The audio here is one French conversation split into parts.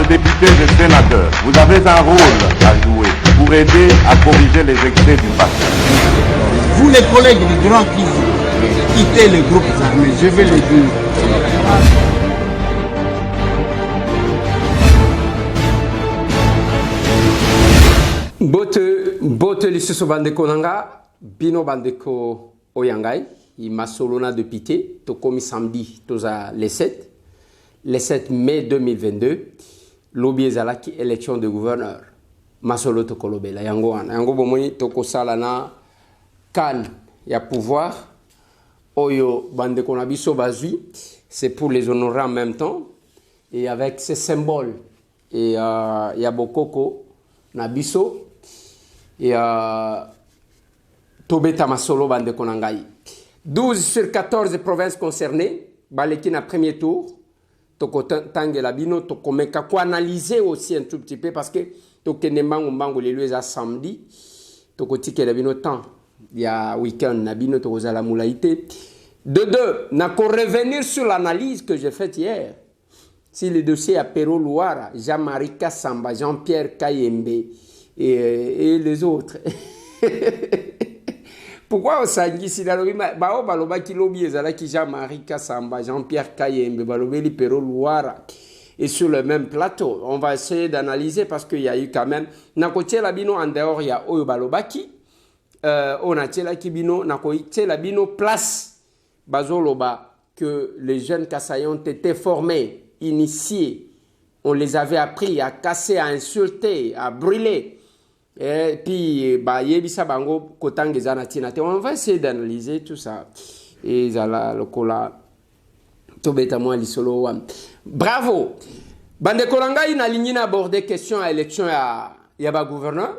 députés et sénateurs, vous avez un rôle à jouer pour aider à corriger les excès du passé. Vous les collègues du droit qui quittez les groupes armés, je vais le dire. Bote lisusu bandeko nanga bino bandeko oyangai i masolona de pité to komi samedi toza le 7 mai 2022 lobi ezalaki élection de gouverneur masolo to kolobela yango wana yango bomoni to kosala na kan ya pouvoir oyo bandeko na biso bazui c'est pour les honorer en même temps et avec ces symboles et ya bokoko na biso et Tobeta Masolo bande konangai. 12 sur 14 provinces concernées, baleki na premier tour, toko tangela bino, toko meka ko analyser aussi un tout petit peu parce que toko nembango mbango les lieux à samedi, toko tike la bino temps, il y a week-end na bino toko za la moulaïté. De deux, n'a ko revenir sur l'analyse que j'ai faite hier. Si le dossier à Pero Louara, Jean-Marie Kassamba, Jean-Pierre Kayembe et les autres. Pourquoi on s'est dit si la lobby baloba qui lobby ezala ki Jean-Marie Kassamba, Jean-Pierre Kayembe, balobi Pero Louara et sur le même plateau. On va essayer d'analyser parce qu'il y a eu quand même na côté la bino en dehors il y a oyo balobaki on a tela ki bino na côté la bino place bazoloba que les jeunes Kassai ont été formés, initiés, on les avait appris à casser, à insulter, à brûler. Et puis, on va essayer d'analyser tout ça. Et bravo! Bande Kolanga, il a ligné aborder question à élection à Yaba gouverneur.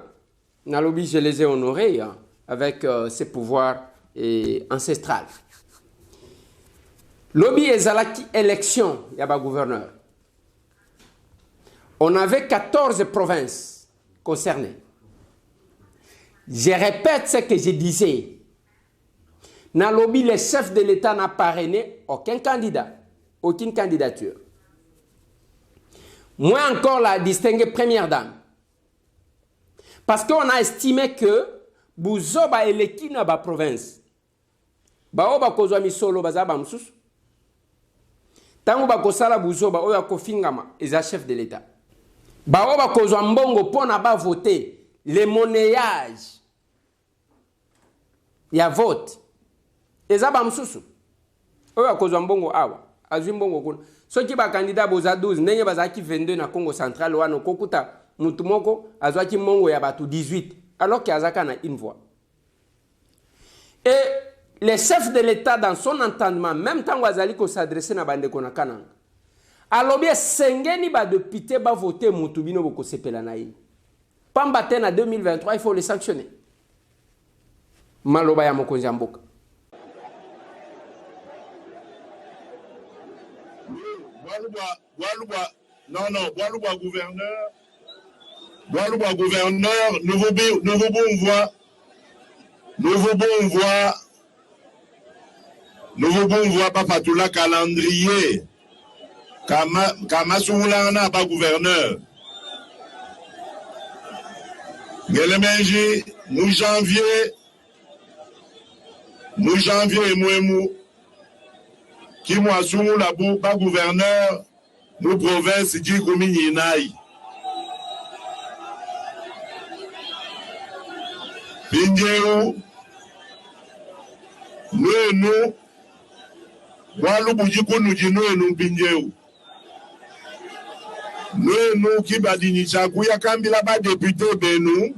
Nalobi, je les ai honorés avec ses pouvoirs ancestrales. Lobby ezalaki élection Yaba gouverneur. On avait 14 provinces concernées. Je répète ce que je disais. Dans le lobby, le chef de l'État n'a parrainé aucun candidat, aucune candidature. Moins encore la distinguée première dame. Parce qu'on a estimé que Bouzoba est l'équipe dans la province. Baoba kozwa misolo bazaba msusu. Tango bakosala Bouzoba oya kofingama eza chef de l'État. Baoba kozwa mbongo pona ba voter les monnayages. Il y a vote. Ezaba msusu. Oya kozwa mbongo awa. Azwi mbongo kuna. Soki ba candidat boza 12 ndenge bazaki 22 na Congo central wana kokuta mutu moko azwaki mbongo ya batu 18 alors qu'il y a na une voix. Et le chef de l'État dans son entendement même temps wazali ko s'adresser na bande kona kananga. Alobie sengeni ba député ba voter mutu bino boko sepela na yi. Pamba tena 2023 il faut les sanctionner. Maloba ya mokonzi mboka. Waluba gouverneur, nouveau bon voix Papa Toula calendrier. Kama Soulana pas gouverneur. Gelemenji, nous janvier et Mouemou. Qui m'a soumu la boue pas gouverneur, nous province dit Goumini Naï. Pinjeu, nous, Walou Boudjiko nous dit nous Pinjeu. Nous qui badini Chakouya Kambila ba député Benou,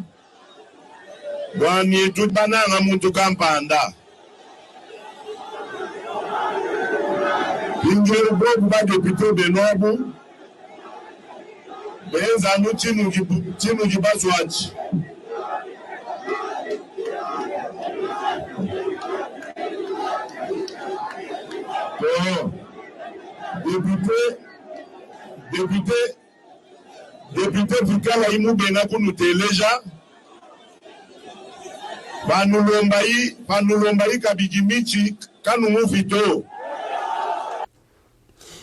Wani tout banana Muntu Kampanda. Pinjeu ba député Benobu, Benza nous Timu Gibazouachi. Député Bukala Imou Benako nous téléja. Panulombaï Kabigimichi, Kanoumu Vito.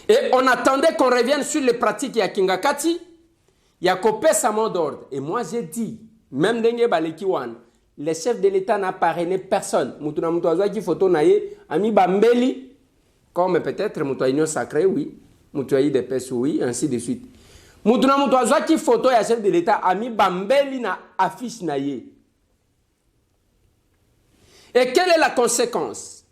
Et on attendait qu'on revienne sur les pratiques à Kingakati. Il y a copé sa mot d'ordre. Et moi, j'ai dit, même Dengue Balekiwan, le chef de l'État n'a parrainé personne. Moutuna Moutouazoua qui photo naïe, ami Bambeli, comme peut-être Moutouaïno Sacré, oui. Moutouaï de Pes, oui, ainsi de suite. Moutuna Moutouazoua qui photo ya chef de l'État, ami Bambeli na affiche naïe. Et quelle est la conséquence?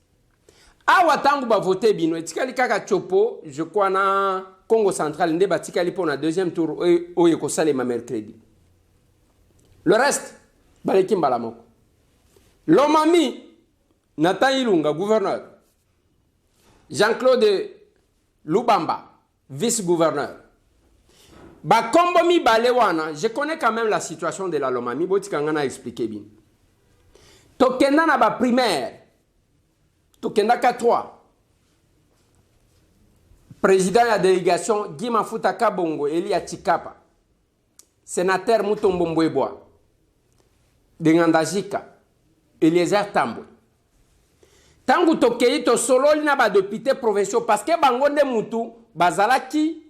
Awa tangu ba voté bino, etikali kaka chopo, je crois na Congo central, nde batikali pour na deuxième tour, oye ko salema mercredi. Le reste, baleki mbalamoko. Lomami, Nathan Ilunga, gouverneur. Jean-Claude Lubamba, vice-gouverneur. Bakombomi Balewana, je connais quand même la situation de la Lomami, botikangana expliqué bien. Tokenda na ba primaire, Tokenda K3. Président de la délégation, Guy Mafuta Kabongo, Elia Chikapa. Sénateur Mutombo Mbweboa. Dengandajika. Eliezer Tambwe. Tangu tokei to solo na ba député provinciaux parce que bangonde mutu bazalaki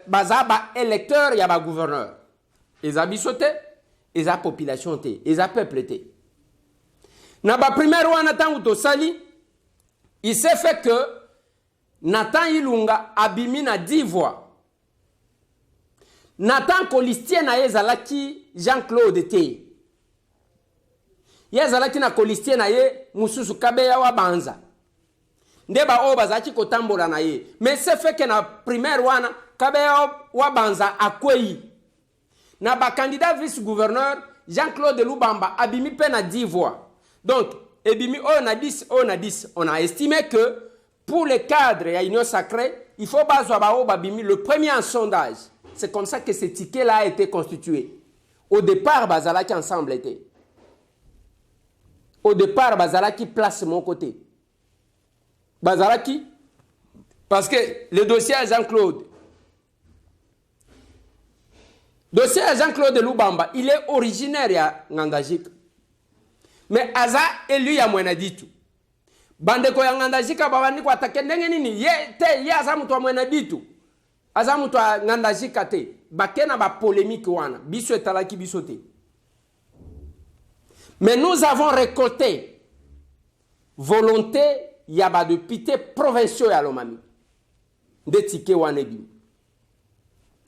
bazaba électeur ya ba gouverneur. Eza bisote, eza population te, eza peuple te. Na ba primaire wana tangu to sali, il s'est fait que Nathan Ilunga abimi na 10 voix. Nathan Kolistien na ezalaki Jean-Claude te. Yazalaki na Kolistien na ye mususu kabeya wa banza. Ndeba o bazaki kotambola na ye. Mais c'est fait que na primaire wana kabeya wa banza akwei. Na ba candidat vice-gouverneur Jean-Claude Lubamba abimi pe na 10 voix. Donc, ebimi o na 10, o na 10. On a estimé que pour les cadres et à l'Union sacrée, il faut babimi le premier en sondage. C'est comme ça que ce ticket-là a été constitué. Au départ, Bazalaki ensemble était. Au départ, Bazalaki place mon côté. Bazalaki, parce que le dossier à Jean-Claude, dossier à Jean-Claude Lubamba, il est originaire de Ngandajik. Mais Aza élu à Mwenaditu. Bandeko ya Ngandajika babani kwa takendenge nini ye aza mtu wa Mwenaditu. Aza mtu wa Ngandajika te. Bakena ba polémique wana. Biso etalaki biso te. Mais nous avons récolté volonté yaba de députés provinciaux à Lomami. De tike wanebi.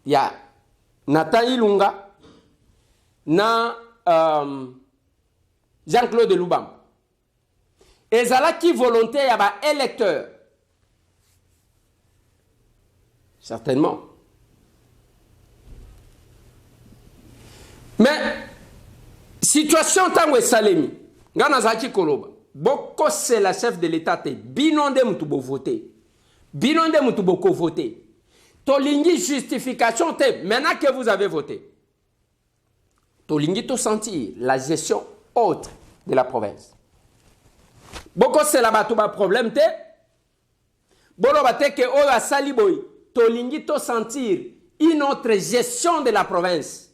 Ya Nathan Ilunga na Jean-Claude Lubamba. Ezalaki volonté yaba électeur. Certainement. Mais situation tango salemi. Ngana zaki koloba. Boko c'est la chef de l'État te. Binonde mutubo voter. Binonde mutubo ko voter. Tolingi justification te. Maintenant que vous avez voté. Tolingi to sentir la gestion autre de la province. Boko c'est la batuba problème te. Bolo bate ke oyo asali boy. Tolingi to sentir une autre gestion de la province.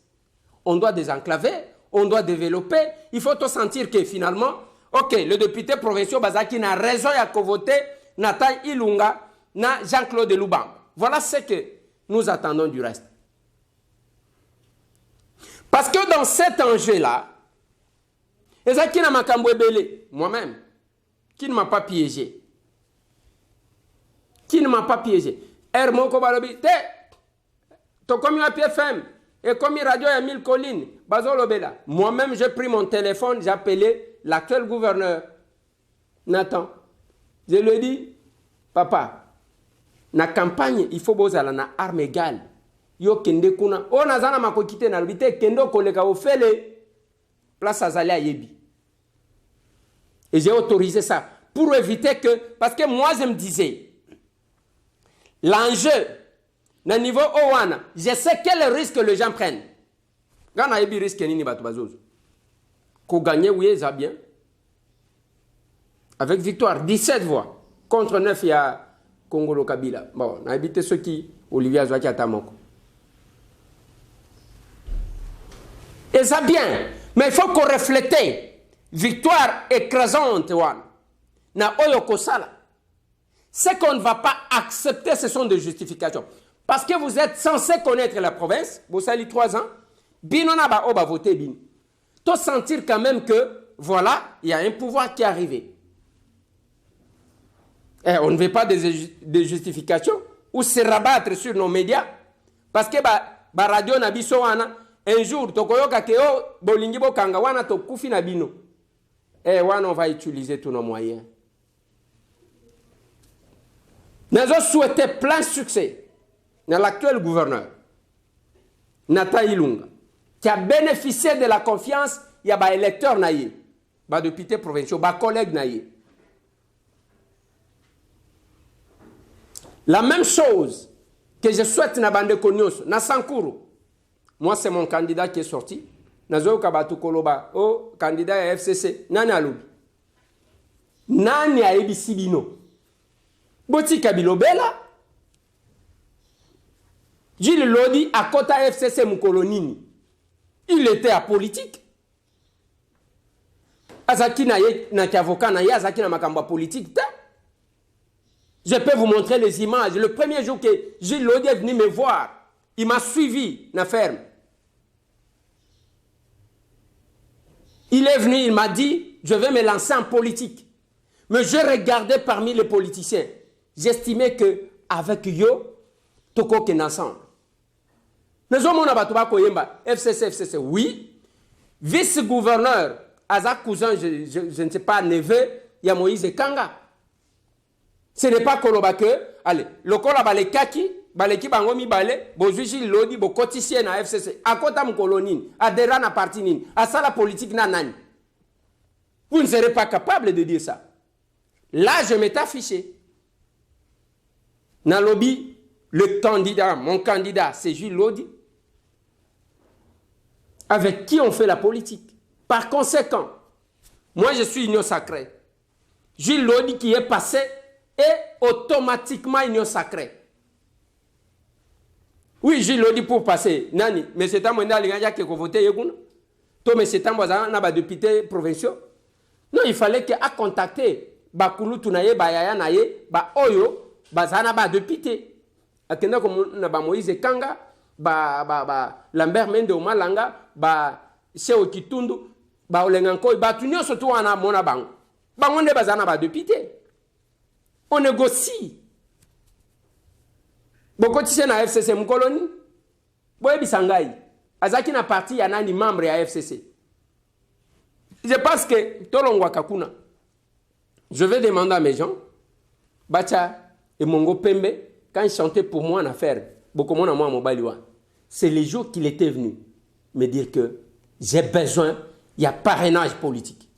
On doit désenclaver. On doit développer. Il faut te sentir que finalement, ok, le député provincial Bazaki n'a raison à voter Nathan Ilunga, na Jean-Claude Lubamba. Voilà ce que nous attendons du reste. Parce que dans cet enjeu-là, Ezaki na makambo ebele, moi-même, qui ne m'a pas piégé. Qui ne m'a pas piégé. Hermoko Balobi, to comme la PFM. Et comme il radio à 1000 collines, moi-même j'ai pris mon téléphone, j'ai appelé l'actuel gouverneur, Nathan. Je lui ai dit, papa, na campagne, il faut bozala na arme égale. Yo kende kuna, o nazana makokite na lubite, kendo koleka ofele, place azali a yebi. Et j'ai autorisé ça pour éviter que, parce que moi je me disais, l'enjeu, na niveau Owana, je sais quel risque les gens prennent. Gana yebi risque nini batu bazozo. Ko gagner oui ça bien. Avec victoire 17 voix contre 9 il y a Congolo Kabila. Bon, on a évité ceux qui Olivier Azwaki Atamoko. Et ça bien, mais il faut qu'on reflète victoire écrasante Owana. Na Oyo Kosala. Ce qu'on ne va pas accepter, ce sont des justifications. parce que vous êtes censé connaître la province, vous savez 3 ans, bino na ba oba voté bin. To sentir quand même que, voilà, il y a un pouvoir qui est arrivé. Et on ne veut pas de justifications ou se rabattre sur nos médias, parce que ba radio na biso wana, un jour, tokoyoka ke o bolingi bo kanga wana to kufi na bino. Et wana on va utiliser tous nos moyens. Nous avons souhaité plein succès dans l'actuel gouverneur, Nathan Ilunga, qui a bénéficié de la confiance il y a des électeurs naïe, des députés provinciaux, des collègues naïe. La même chose que je souhaite na bande Konyos, na Sankuru. Moi, c'est mon candidat qui est sorti. Nazo Kabatu Koloba, oh, candidat à FCC, Nani Aloubi. Nani a Ebisibino. Boti Kabilo Bela. Gilles Lodi à Kota FCC Moukolonini. Il était apolitique. Azaki na avocat na Azaki na makamba politique. Je peux vous montrer les images. Le premier jour que Gilles Lodi est venu me voir, il m'a suivi na ferme. Il est venu, il m'a dit, je vais me lancer en politique. Mais je regardais parmi les politiciens. J'estimais qu'avec Yo, toko ken ensemble. Nous avons FCC, oui. Vice-gouverneur, Azak cousin, je ne sais pas, neveu, il y a Moïse Kanga. Ce n'est pas Koloba que, allez, le Koloba les kaki, baleki bangomi bale, bozuji lodi, bo kotisien na FCC, à kota mkolonine, adhérent na parti nini, à ça la politique na nani. Vous ne serez pas capable de dire ça. Là, je m'étais affiché. Dans le lobby, le candidat, mon candidat, c'est Gilles Lodi, avec qui on fait la politique. Par conséquent, moi je suis union sacrée. Gilles Lodi qui est passé est automatiquement union sacrée. Oui, Gilles Lodi pour passer, nani, mais c'est un moment qui a voté, mais c'est un moment député provinciaux. Non, il fallait qu'il a contacté Bakulu Tunaye, Bayaya Naye, Ba Oyo, Bazana ba député. Akenda comme na ba Moïse Kanga, ba Lambert Mende Omalanga, ba Seo Kitundu, ba Olenganko, ba tunyo surtout wana mona bango. Bango ne bazana ba député. On négocie. Boko tise na FCC mkoloni. Boye bisangai. Azaki na parti ya nani membre ya FCC. Je pense que Tolongwa Kakuna, je vais demander à mes gens, Bacha et Mongo Pembe, quand ils chantaient pour moi en affaire, c'est les jours qu'il était venu me dire que j'ai besoin, il y a parrainage politique.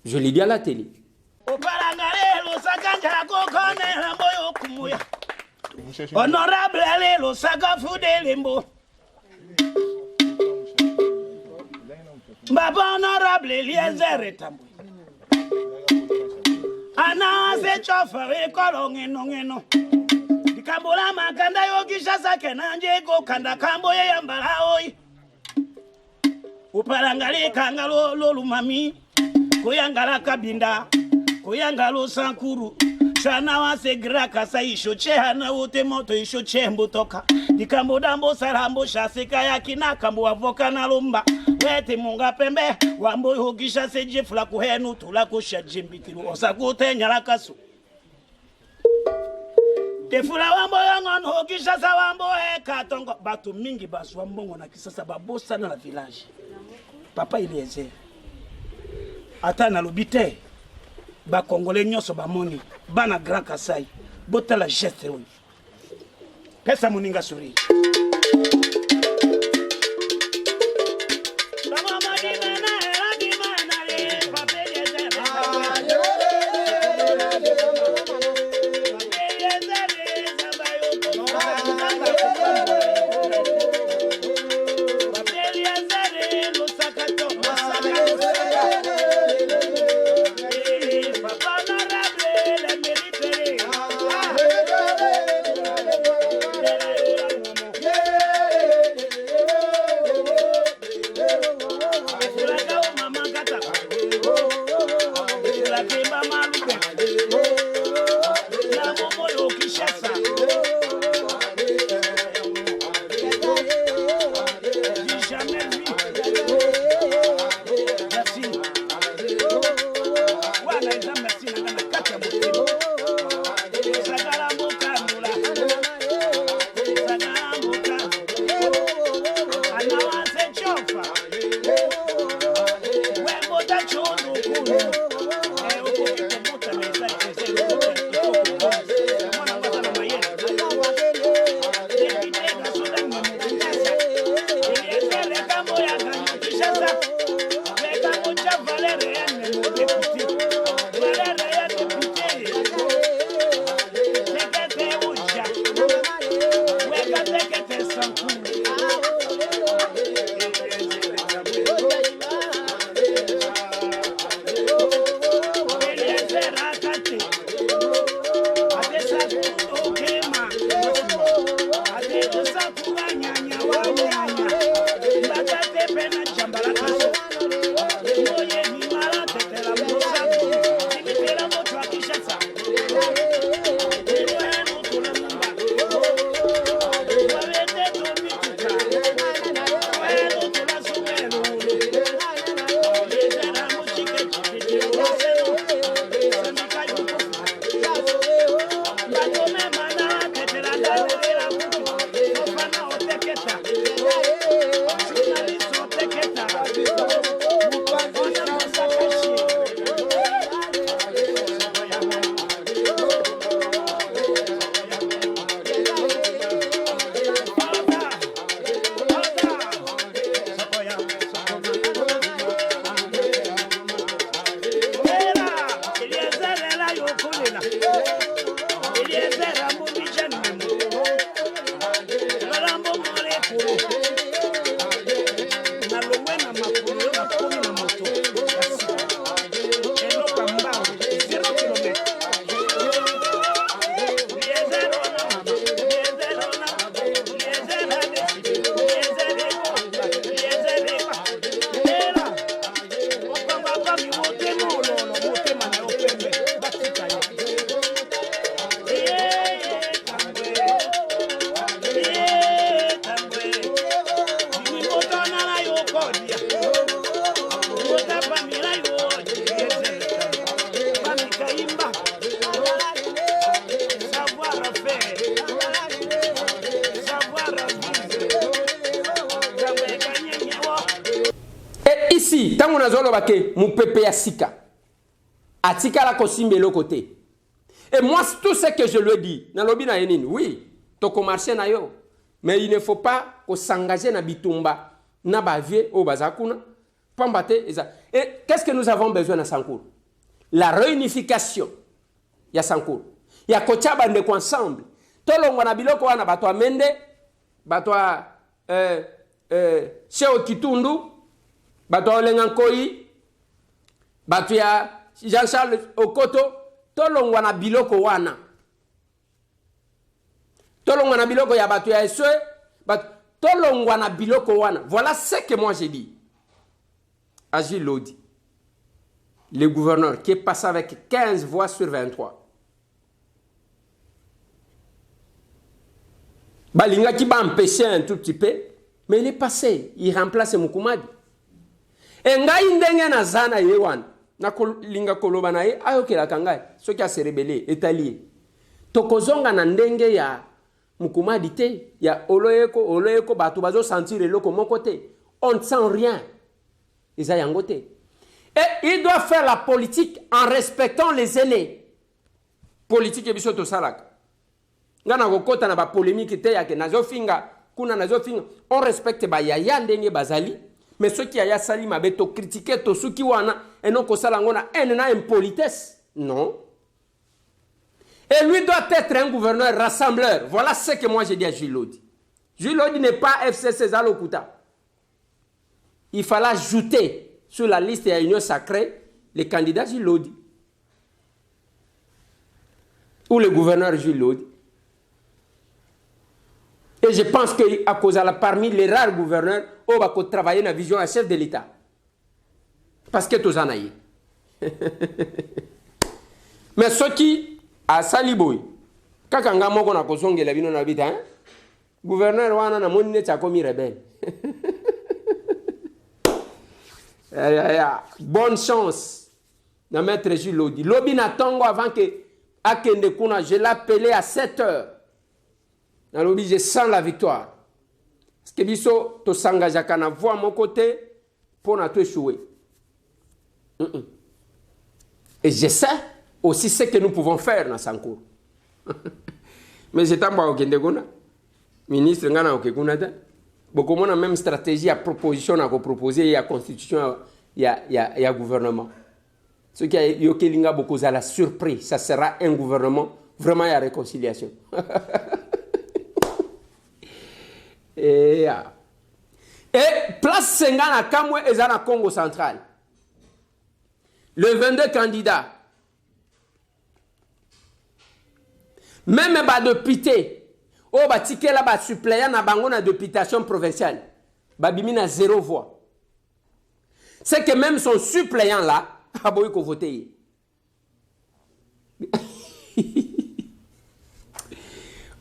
Je l'ai dit à la télé. Honorable Alelo Sagafude Limbo. Baba honorable Eliezer Etambo. Ana se chofa we kolongeno ngeno. Dikambula makanda yogisha sake nanje go kanda kambo ye yambala oi. Uparangali kangalo lolumami. Kuyangala kabinda. Kuyangalo sankuru. Shana wase graka sa isho chehana ute moto isho chembu toka. Dikambo dambo sarambo shasika ya kinakambo wavoka na lumba. Wete munga pembe wambo hogisha seje fula kuhenu tula kusha jimbitiru osakute nyalakasu. Tefula wambo yangon hogisha sa wambo katongo batu mingi basu wambongo na kisasa babosa na la village. Papa Eliezer. Ata na lubite. Ba Congolais nyoso ba moni bana Grand Kasai bota la geste oui pesa moninga suri alobake mupepe ya sika atika la kosimbelo côté. Et moi tout ce que je lui ai dit na lobi na yenini oui toko marché na yo mais il ne faut pas ko s'engager na bitumba na bavie au bazakuna pambate eza. Et qu'est-ce que nous avons besoin na Sankour? La réunification ya Sankour ya kocha bande ko ensemble tolongwa na biloko wana bato amende bato Cheo Kitundu bato Olengankoi bato ya Jean-Charles Okoto tolongwa na biloko wana tolongwa na biloko ya bato ya Eswe bato tolongwa na biloko wana. Voilà ce que moi j'ai dit à Gilles Lodi, le gouverneur qui est passé avec 15 voix sur 23. Balinga qui va empêcher un tout petit peu, mais il est passé, il remplace Mukumadi. Et ngai ndenge na zana yewan na linga koloba na ye ayoke la kangai so qui a se rebellé étalier tokozonga na ndenge ya Mukumadi te ya oloyeko batu bazo sentir eloko moko te, on ne sent rien isa yango te. Et il doit faire la politique en respectant les aînés. Politique biso to salaka ngana kokota na ba polémique te yake nazofinga kuna nazofinga, on respecte ba yaya ndenge bazali. Mais ceux qui aya sali mabe to critiquer to suki wana et non ko sala ngona na impolitesse. Non. Et lui doit être un gouverneur rassembleur. Voilà ce que moi j'ai dit à Gilles Lodi. Gilles Lodi n'est pas FCC Zalokuta. Il fallait ajouter sur la liste de l'Union sacrée les candidats Gilles Lodi. Ou le gouverneur Gilles Lodi. Et je pense qu'à cause de la parmi les rares gouverneurs, on va travailler dans la vision à chef de l'État. Parce que tous en aïe. Mais ceux qui, à Saliboy, quand on a posé la vie dans l'habitat, gouverneur wana na moni net akomi rebelle. Bonne chance na maître Gilles Lodi. Lobi na tongo avant que akende kuna, je l'appelais à 7 heures. Dans l'objet, je sens la victoire. Parce que biso to s'engage na voix à mon côté pour na tout échouer. Et je sais aussi ce que nous pouvons faire dans Sankour. Mais c'est un au Kendegona. Ministre ngana au Kekuna. Beaucoup de même stratégie à proposition à proposer et à constitution il y a gouvernement. Ce qui a yokelinga beaucoup à la surprise, ça sera un gouvernement vraiment à réconciliation. Et place Sengana Kamwe et Zana Congo central. Le 22 candidats. Même les députés, au batike là bas suppléant na bango na députation provinciale, babimi na 0 voix. C'est que même son suppléant là, a boy ko voter.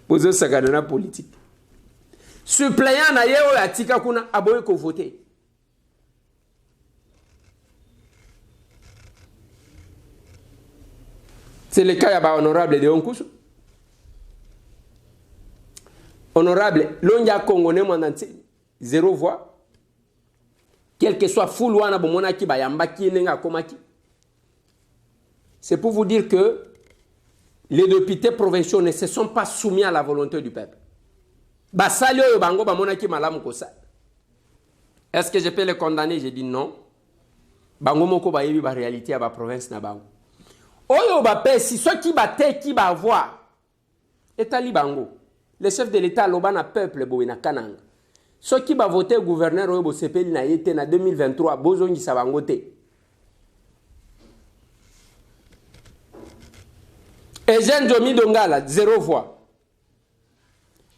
Pozo sakana politique. Suppléant na yeo ya tika kuna a boy ko voter. C'est le cas ya honorable de Onkusu. Honorable, l'onja congolais mandanti 0 voix. Quel que soit full wana bomona ki bayamba ki nenga komaki. C'est pour vous dire que les députés provinciaux ne se sont pas soumis à la volonté du peuple. Basalio yo bango bamona ki malamu kosa. Est-ce que je peux les condamner? J'ai dit non. Bango moko ba yebi ba réalité à ba province na bango. Oyo ba pesi ceux qui batte qui ba voir. Etali bango. Le chef de l'État l'obana peuple boina kananga. Ceux qui va voter gouverneur oyo sepeli na yete na 2023 bozongi sabangote. Eugène Jomi Dongala 0 voix.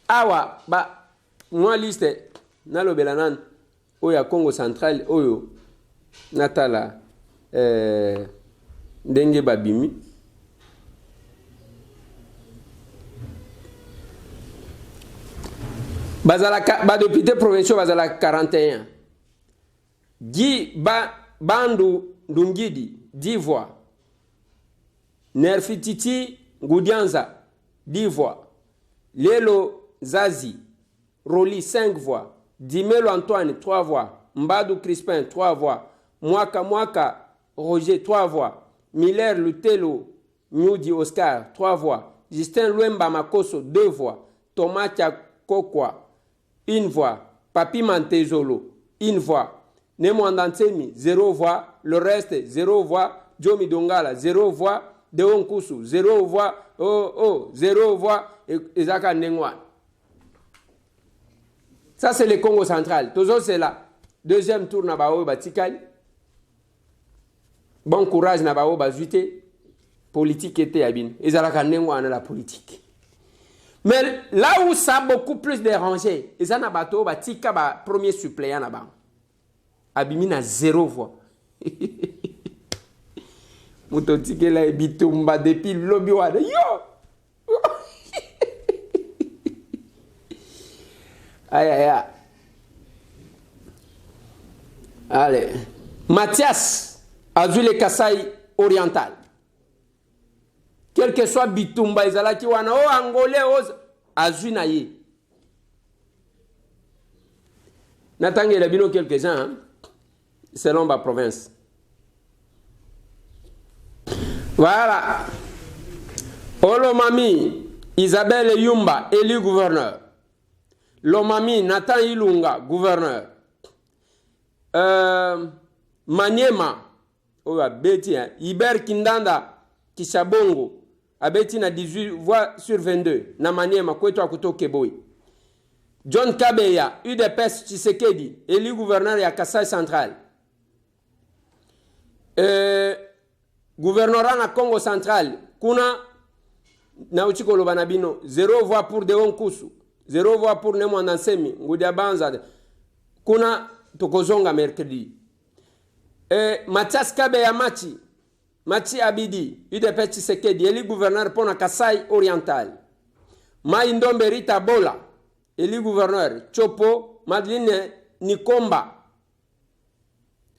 Awa ba moi liste na lobelanan oya Congo central oyo natala ndenge babimi. Bazala député provincial bazala 41. Guy Bandu Ndungidi 10 voix. Nerfititi Goudianza 10 voix. Lelo Zazi Roli 5 voix. Dimelo Antoine 3 voix. Mbadou Crispin 3 voix. Mwaka, Roger, 3 voix. Miller Lutelo, Nyudi Oscar, 3 voix. Justin Luemba Makoso, 2 voix. Thomas Kokwa, 1 voix. Papi Mantezolo, 1 voix. Nemo Andansemi, 0 voix. Le reste, 0 voix. Jomi Dongala, 0 voix. Deon Kusu, 0 voix. 0 voix. Ezaka Nengwan. Ça, c'est le Congo central. Toujours, c'est là. Deuxième tour, Nabao Batikali. Bon courage, Nabao Bazuite. Politique était à bin. Ezaka Nengwan la politique. Mais là où ça a beaucoup plus dérangé, Ezana Bato Batika, premier suppléant là-bas. Abimina 0 voix. Moutotike la bitumba depuis le lobby wade. Yo! Aïe aïe aïe. Allez. Mathias, Azule Kassai oriental. Quel que soit bitumba, Izalaki wana, angolais, Azunaye. Natangé la bino quelques-uns, hein, selon ma province. Voilà. Olomami, Isabelle Yumba, élu gouverneur. Lomami, Nathan Ilunga, gouverneur. Maniema, Beti, Iber Kindanda, Kishabongo, Abeti na 18 voix sur 22. Na Maniema, Kweto Akuto Keboy. John Kabeya, UDPS Tshisekedi, élu gouverneur ya Kasai Central. Gouvernorat na Congo Central, kuna na uchiko lobanabino, 0 voix pour Deon Kusu, 0 voix pour Nemo Nansemi, Ngudia Banza, kuna tokozonga mercredi. Mathias Kabeya Machi Abidi, UDPS Tshisekedi, élu gouverneur pour na Kasai Oriental. Maindombe Rita Bola, élu gouverneur. Chopo, Madeline Nikomba,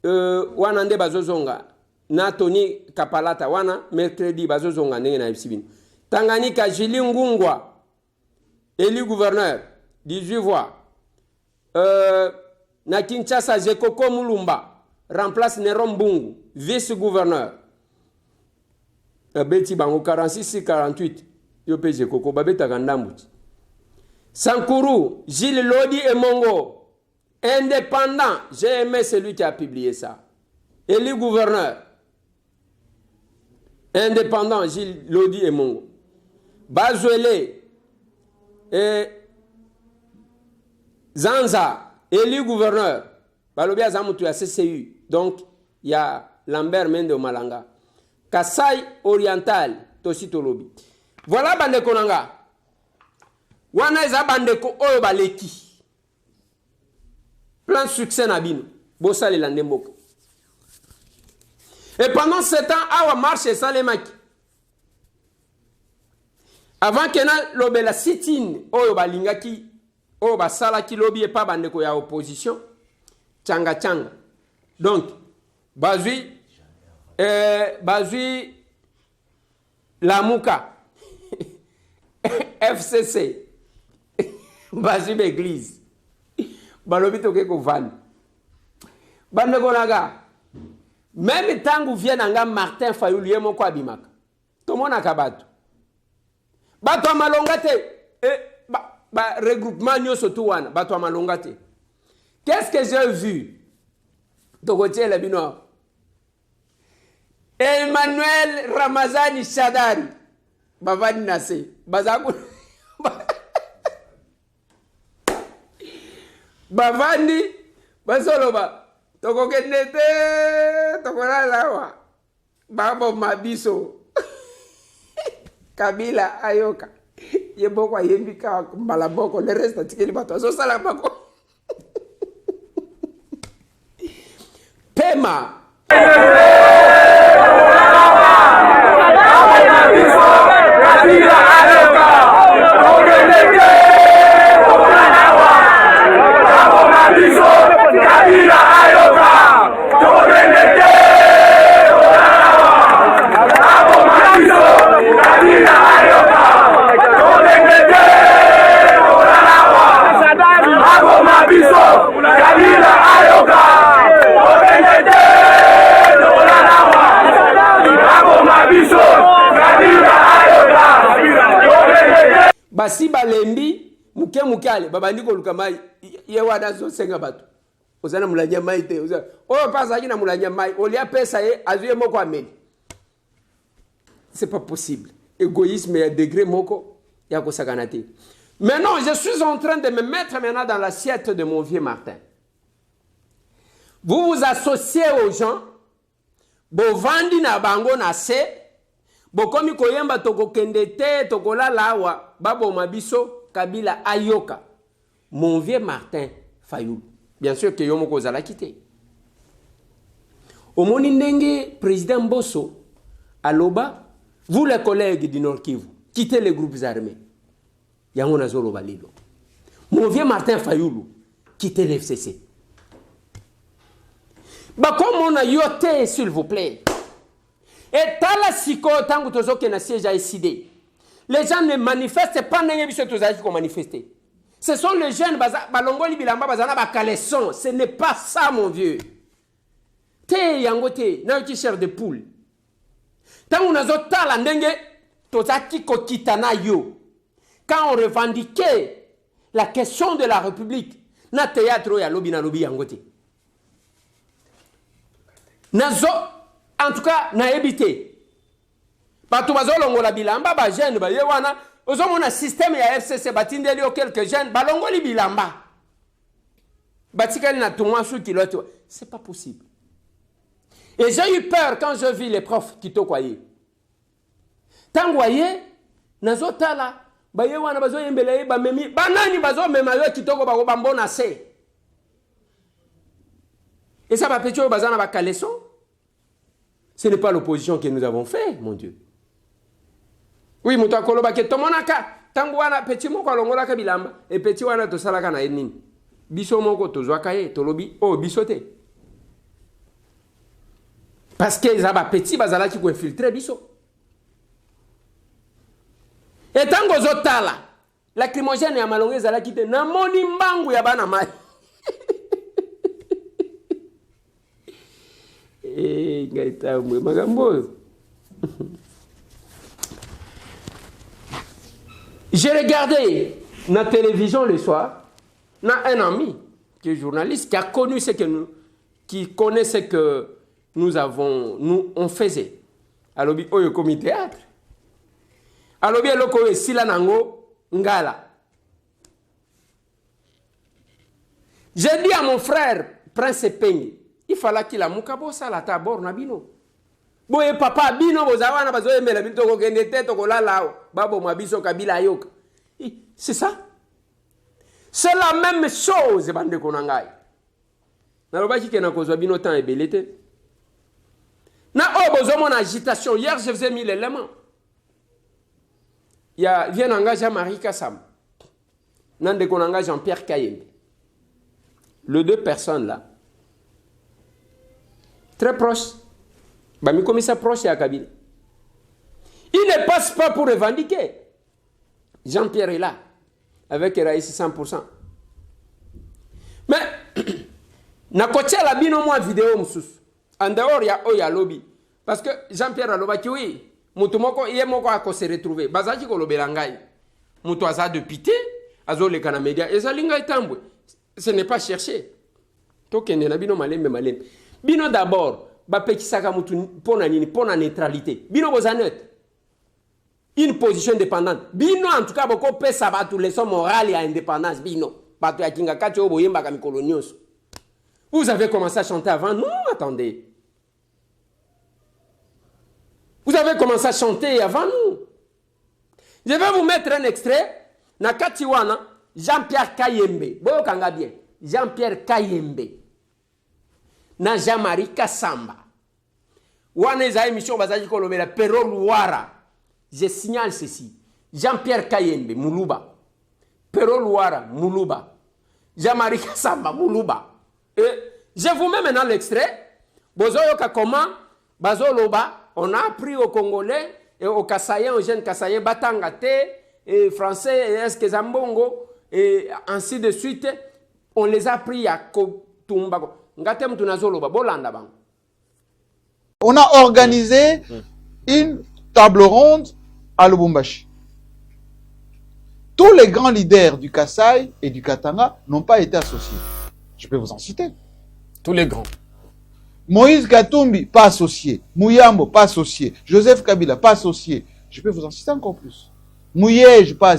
Wanande Bazozonga. Na Tony Kapalata wana mercredi bazozonga ndenge na Ipsibino. Tanganyika Jili Ngungwa, élu gouverneur, 18 voix. Na Kinshasa Jekoko Mulumba remplace Nerom Bungu, vice-gouverneur. Beti bango 46-48. Yo pe Jekoko babeta kandambuti. Sankuru, Gilles Lodi et Mongo, indépendant. J'ai aimé celui qui a publié ça. Élu gouverneur. Indépendant, Gilles Lodi et Mongo. Bazuele et Zanza, élu gouverneur. Balobia Zamutu à CCU. Donc, il y a Lambert Mende Malanga. Kasai Oriental, Tosito Lobi. Voilà Bandeko Nanga. Wana eza Bandeko Oyo Baleki. Plein succès Nabino. Bossa le Landemboka. Et pendant 7 ans, Awa marche et Salemaki. Avant que na lobe la sit-in, Oyo Balingaki, Oyo Basalaki lobby et pas Bandeko ya opposition, Tchanga. Donc, Bazui, Lamouka, FCC, Bazui Beglise, Balobi Tokeko Van, Bandeko Naga. Même tant que vient anga Martin Fayulu yemo kwa bimaka. Tomona kabatu. Bato malongate regroupement nyoso tuwana bato malongate. Qu'est-ce que j'ai vu? Togotie la bino. Emmanuel Ramazani Shadari. Bavani nase. Bazaku. Bavani basoloba. Toko kenete, toko lawa, babo mabiso, Kabila ayoka, yeboko yembika malaboko, le reste tikeli bato, so sala bako. Pema. Kabila ayoka, basi balembi muke ale babandi koluka mai ye wada zo senga batu ozana mulanya mai te ozana o pasa kina mulanya mai olia pesa ye azuye moko ameli. C'est pas possible. Égoïsme et degré moko ya kosakana te. Maintenant, je suis en train de me mettre maintenant dans l'assiette de mon vieux Martin. Vous vous associez aux gens, bovandi na bango na se, bokomi koyemba toko kendete, toko lalawa, babo mabiso, Kabila ayoka. Mon vieux Martin Fayoulou. Bien sûr que yomo kozala quitté. Au moni ndenge président Bosso, aloba, vous les collègues du Nord Kivu, quittez les groupes armés. Yango zolo balilo. Mon vieux Martin Fayoulou, quittez l'FCC. Bah comme on a yoté, s'il vous plaît. Et tala siko tangu tozoke na siège à SID. Les gens ne manifestent pas n'engue biso tozaji ko manifester. Ce sont les jeunes balongoli bilamba bazana ba caleçon. Ce n'est pas ça mon vieux. Te yango te na yoki chair de poule. Tangu nazo tala ndenge tozaki ko kitana yo. Quand on revendiquait la question de la République, na théâtre ya lobi na lobi yangote. Nazo, en tout cas, na ebité. Bato bazolongo la bilamba, ba jeune, ba yewana, ozomona système ya FCC batindeli o quelques jeunes, balongo li bilamba. Batikali na tumwa sou kilote. C'est pas possible. Et j'ai eu peur quand je vis les profs qui tokwaye. Tangwaye, nazo tala. Bayewana bazo yembele ba memi banani bazo mema yo kitoko ba bambona se. Et ça va pécho bazana ba caleçon. Ce n'est pas l'opposition que nous avons fait, mon Dieu. Oui, muta koloba ke tomonaka tangwana petit moko longola ka bilamba et petit wana to salaka na enini. Biso moko to zwaka ye to lobi oh bisote. Parce que ça va petit bazala ki ko infiltrer biso. Et tango zotala, lacrymogène ya malonge zala kite na moni mbangu ya bana mai. Eh, ngaita mwe magambo. J'ai regardé la télévision le soir, na un ami qui est journaliste qui a connu ce que nous, qui connaît ce que on faisait. Alors oyo comme théâtre. Alors bien loko sila nango ngala. J'ai dit à mon frère Prince Pengi, il fallait qu'il a mukabo sala ta bor na bino. Boye papa bino bozawana bazo emela bito ko kende teto ko lalao babo mabiso kabila yoka. C'est ça. C'est la même chose bande konangai. Na lobaki ke na kozwa bino temps ebelete. Na obozo mon agitation hier je faisais 1000 éléments. Il y a vient engagé Jean-Marie Kassam. Nande qu'on engage Jean-Pierre Kayembe. Les deux personnes là. Très proches. Bah, mi commissaire proche à Kabila. Il ne passe pas pour revendiquer. Jean-Pierre est là. Avec Raïs 100%. Mais, na kotia la bino moi vidéo moussous. En dehors, il y a Oya Lobby. Parce que Jean-Pierre a lobaki, oui. Mutu moko iye moko ako se retrouver bazaki ko lobela ngai mutu aza de pité azo le kana media ezalinga itambwe ce n'est pas chercher to kende na bino malembe bino d'abord ba pekisaka mutu pona nini pona neutralité bino bozanet une position indépendante bino en tout cas boko pesa ba tous les leçons morales et indépendance bino bato ya kinga kati o boyemba ka mikolo nyonso. Vous avez commencé à chanter avant nous, attendez. Vous avez commencé à chanter avant nous. Je vais vous mettre un extrait. Nakatiwana, Jean-Pierre Kayembe. Boyo kanga bien. Jean-Pierre Kayembe. Na Jean-Marie Kassamba. Wana za émission bazaji kolomela Pero Luara. Je signale ceci. Jean-Pierre Kayembe, Muluba. Pero Luara, Muluba. Jean-Marie Kassamba, Muluba. Et je vous mets maintenant l'extrait. Bozoyoka comment Bazoloba. On a appris aux Congolais et aux Kassaïens, aux jeunes Kassaïens, Batangate, et Français, et Eskezambongo, et ainsi de suite. On les a appris à Kotumbago. On a organisé une table ronde à Lubumbashi. tous les grands leaders du Kasaï et du Katanga n'ont pas été associés. Je peux vous en citer. Tous les grands. Moïse Katumbi, pas associé. Mouyambo, pas associé. Joseph Kabila, pas associé. Je peux vous en citer encore plus. Mouyej, pas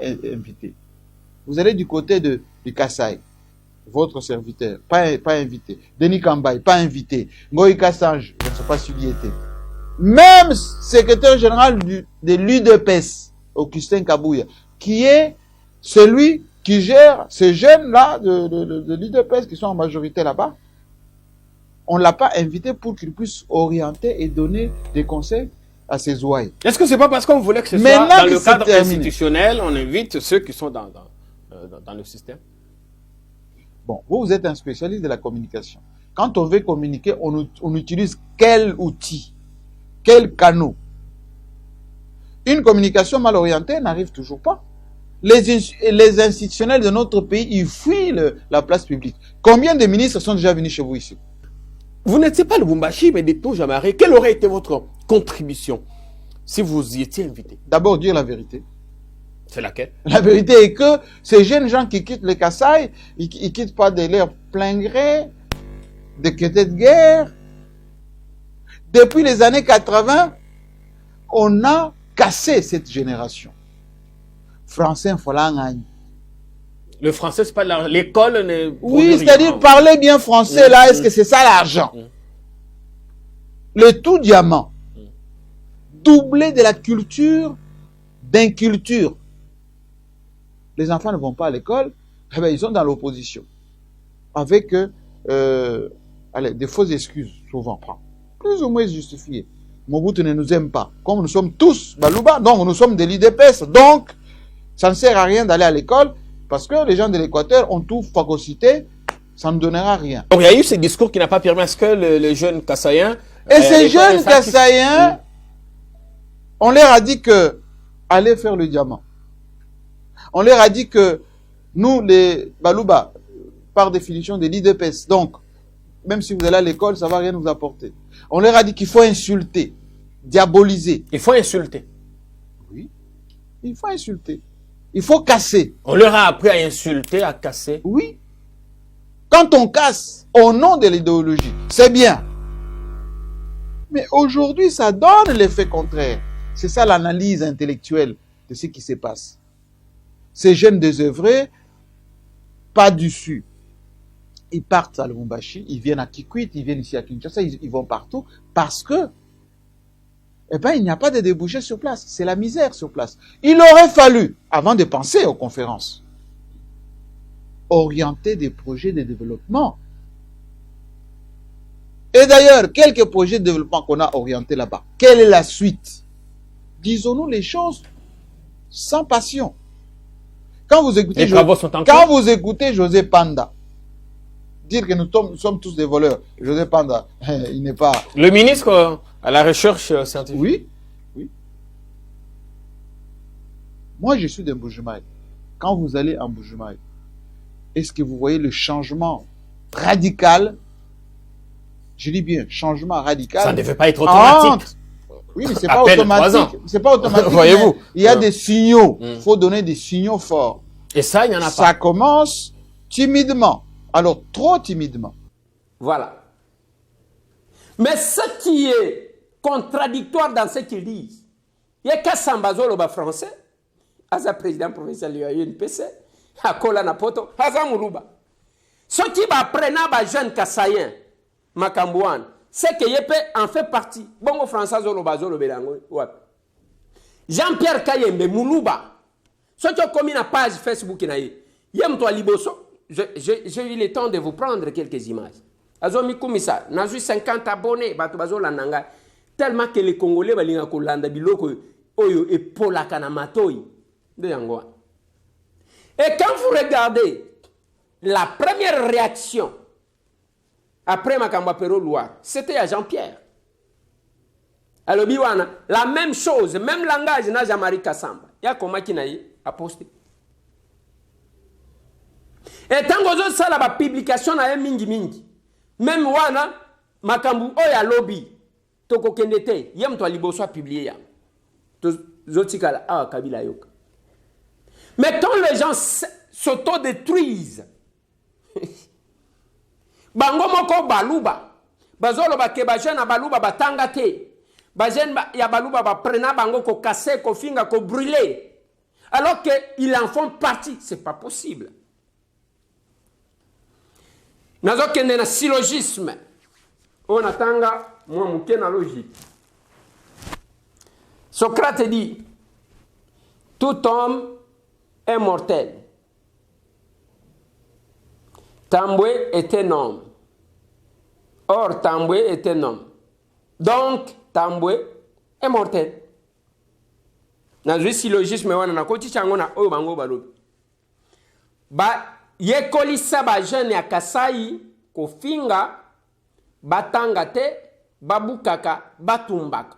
invité. Vous allez du côté du Kasaï. Votre serviteur, pas invité. Denis Kambaye, pas invité. Ngoï Kassange, je ne sais pas s'il y était. Même secrétaire général de l'UDPS, Augustin Kabouya, qui est celui qui gère ces jeunes-là de l'UDPS qui sont en majorité là-bas. On ne l'a pas invité pour qu'il puisse orienter et donner des conseils à ses ouailles. Est-ce que c'est pas parce qu'on voulait que ce soit dans le cadre institutionnel, on invite ceux qui sont dans le système? Bon, vous êtes un spécialiste de la communication. Quand on veut communiquer, on utilise quel outil, quel canal? Une communication mal orientée n'arrive toujours pas. Les institutionnels de notre pays, ils fuient la place publique. Combien de ministres sont déjà venus chez vous ici? Vous n'étiez pas le Lubumbashi, mais des taux Jamaré. Quelle aurait été votre contribution si vous y étiez invité? D'abord, dire la vérité. C'est laquelle? La vérité est que ces jeunes gens qui quittent le Kasaï, ils quittent pas de leur plein gré, de quêter de guerre. Depuis les années 80, on a cassé cette génération. Français, le français, c'est pas l'école. Oui, c'est-à-dire parler bien français, là, est-ce que c'est ça l'argent? Le tout diamant. Doubler de la culture d'inculture. Les enfants ne vont pas à l'école, eh bien, ils sont dans l'opposition. Avec des fausses excuses, souvent. Plus ou moins justifiées. Mobutu ne nous aime pas. Comme nous sommes tous Baluba, donc nous sommes des l'IDPS. Donc, ça ne sert à rien d'aller à l'école, parce que les gens de l'Équateur ont tout phagocyté, ça ne donnera rien. Donc il y a eu ce discours qui n'a pas permis à ce que les jeunes Kassaïens... Et ces jeunes Kassaïens, on leur a dit que allez faire le diamant. On leur a dit que nous, les Baluba, par définition de l'IDPS, donc, même si vous allez à l'école, ça ne va rien nous apporter. On leur a dit qu'il faut insulter, diaboliser. Il faut insulter. Oui, il faut insulter. Il faut casser. On leur a appris à insulter, à casser. Oui. Quand on casse au nom de l'idéologie, c'est bien. Mais aujourd'hui, ça donne l'effet contraire. C'est ça l'analyse intellectuelle de ce qui se passe. Ces jeunes désœuvrés, pas dessus. Ils partent à Lubumbashi, ils viennent à Kikwit, ils viennent ici à Kinshasa, ils vont partout parce que eh ben, il n'y a pas de débouchés sur place. C'est la misère sur place. Il aurait fallu, avant de penser aux conférences, orienter des projets de développement. Et d'ailleurs, quelques projets de développement qu'on a orientés là-bas, quelle est la suite? Disons-nous les choses sans passion. Quand vous écoutez José Panda, dire que nous sommes tous des voleurs, José Panda, il n'est pas... Le ministre à la recherche scientifique. Oui, oui. Moi, je suis de Mbujimaï. Quand vous allez en Mbujimaï, est-ce que vous voyez le changement radical? Je dis bien, changement radical. Ça ne devait pas être automatique. Oui, mais c'est pas automatique. C'est pas automatique. Voyez-vous. Il y a des signaux. Il faut donner des signaux forts. Et ça, il n'y en a pas. Ça commence timidement. Alors, trop timidement. Voilà. Mais ce qui est contradictoire dans ce qu'ils disent, il y a qu'à Sambazolo français, à sa président provincial de l'UNPC, à Kola Napoto, à Zamoulouba. Ce qui va prendre les jeunes Kassaïens, Makambouane, c'est que Yépe en fait partie. Bon, français, Zolo Belango. Jean-Pierre Kayembe, Moulouba. Ce qui a commis une page Facebook, Yem toi Liboso. J'ai eu le temps de vous prendre quelques images. Azomi Koumissa, n'a eu 50 abonnés, tellement que les Congolais balinga kolanda biloko oyo et Paula Kanamatoi de Yangoa. Et quand vous regardez la première réaction après Makamba Pero Loire, c'était à Jean-Pierre. Alors Biwana, la même chose, même langage n'a Jean-Marie Kassamba. Il y a comment qui n'a a posté. Et tant que ça la publication na mingi même wana makambu oya lobby toko kendete yem to liboso a publier ya to zotikala a kabila yoka Mais quand les gens s'autodétruisent, bango moko baluba, bazolo ba ke ba jeune baluba batanga te, ba jeune ya baluba ba prena bango ko casser, ko finga, ko brûler, alors que ils en font partie, c'est pas possible. Nazo kende na syllogisme, on atanga moi muke na logique. Socrate dit, tout homme est mortel. Tamboué est un homme. Or, Tamboué est un homme. Donc, Tamboué est mortel. Dans le syllogisme, on a koti changona o bango balobi. Ba yekolisa ba jeune ya Kasai ko finga batanga te babukaka batumbaka.